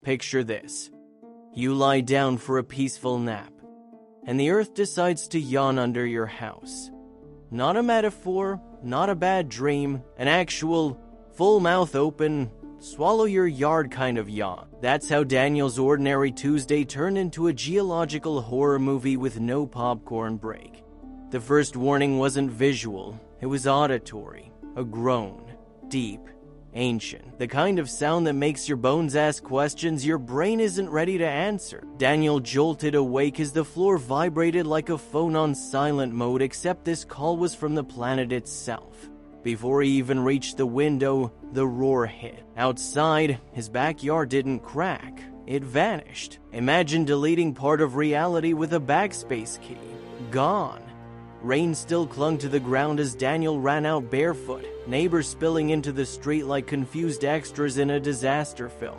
Picture this. You lie down for a peaceful nap, and the earth decides to yawn under your house. Not a metaphor, not a bad dream, an actual, full mouth open, swallow your yard kind of yawn. That's how Daniel's ordinary Tuesday turned into a geological horror movie with no popcorn break. The first warning wasn't visual, it was auditory. A groan. Deep. Ancient. The kind of sound that makes your bones ask questions your brain isn't ready to answer. Daniel jolted awake as the floor vibrated like a phone on silent mode, except this call was from the planet itself. Before he even reached the window, the roar hit. Outside, his backyard didn't crack. It vanished. Imagine deleting part of reality with a backspace key. Gone. Rain still clung to the ground as Daniel ran out barefoot, neighbors spilling into the street like confused extras in a disaster film.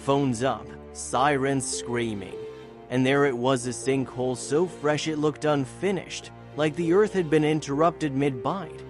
Phones up, sirens screaming. And there it was, a sinkhole so fresh it looked unfinished, like the earth had been interrupted mid-bite.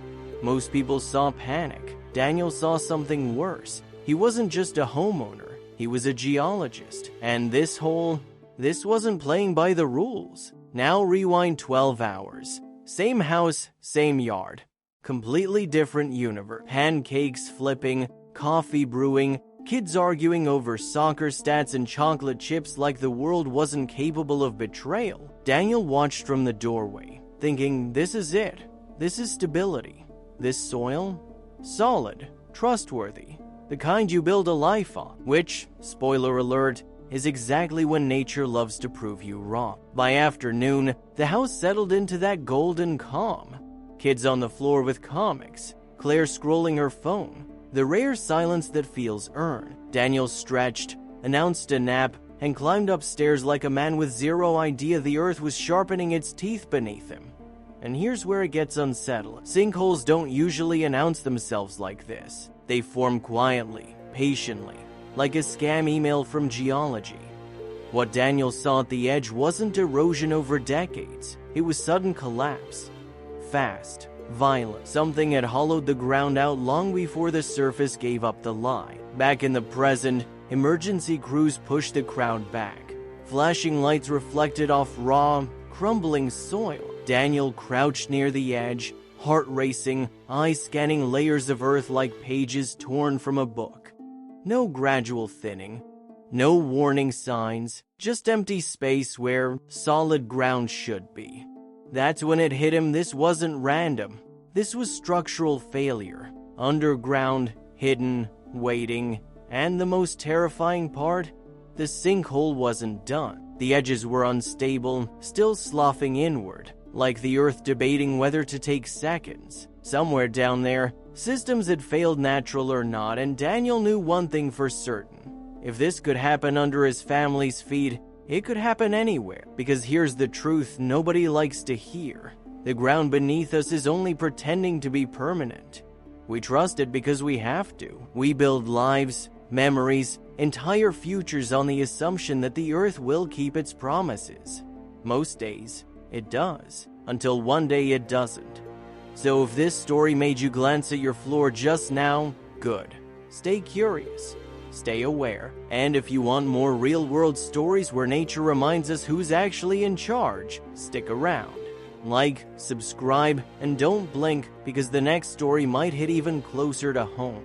Most people saw panic. Daniel saw something worse. He wasn't just a homeowner, he was a geologist. And this wasn't playing by the rules. Now rewind 12 hours. Same house, same yard. Completely different universe. Pancakes flipping, coffee brewing, kids arguing over soccer stats and chocolate chips like the world wasn't capable of betrayal. Daniel watched from the doorway, thinking, this is it. This is stability. This soil? Solid, trustworthy. The kind you build a life on. Which, spoiler alert, is exactly when nature loves to prove you wrong. By afternoon, the house settled into that golden calm. Kids on the floor with comics, Claire scrolling her phone, the rare silence that feels earned. Daniel stretched, announced a nap, and climbed upstairs like a man with zero idea the earth was sharpening its teeth beneath him. And here's where it gets unsettling. Sinkholes don't usually announce themselves like this. They form quietly, patiently, like a scam email from geology. What Daniel saw at the edge wasn't erosion over decades. It was sudden collapse. Fast, violent. Something had hollowed the ground out long before the surface gave up the lie. Back in the present, emergency crews pushed the crowd back. Flashing lights reflected off raw, crumbling soil. Daniel crouched near the edge, heart racing, eyes scanning layers of earth like pages torn from a book. No gradual thinning, no warning signs, just empty space where solid ground should be. That's when it hit him. This wasn't random. This was structural failure. Underground, hidden, waiting, and the most terrifying part, the sinkhole wasn't done. The edges were unstable, still sloughing inward, like the earth debating whether to take seconds. Somewhere down there, systems had failed, natural or not, and Daniel knew one thing for certain. If this could happen under his family's feet, it could happen anywhere. Because here's the truth nobody likes to hear. The ground beneath us is only pretending to be permanent. We trust it because we have to. We build lives, memories, entire futures on the assumption that the earth will keep its promises. Most days, it does. Until one day it doesn't. So if this story made you glance at your floor just now, good. Stay curious. Stay aware. And if you want more real-world stories where nature reminds us who's actually in charge, stick around. Like, subscribe, and don't blink because the next story might hit even closer to home.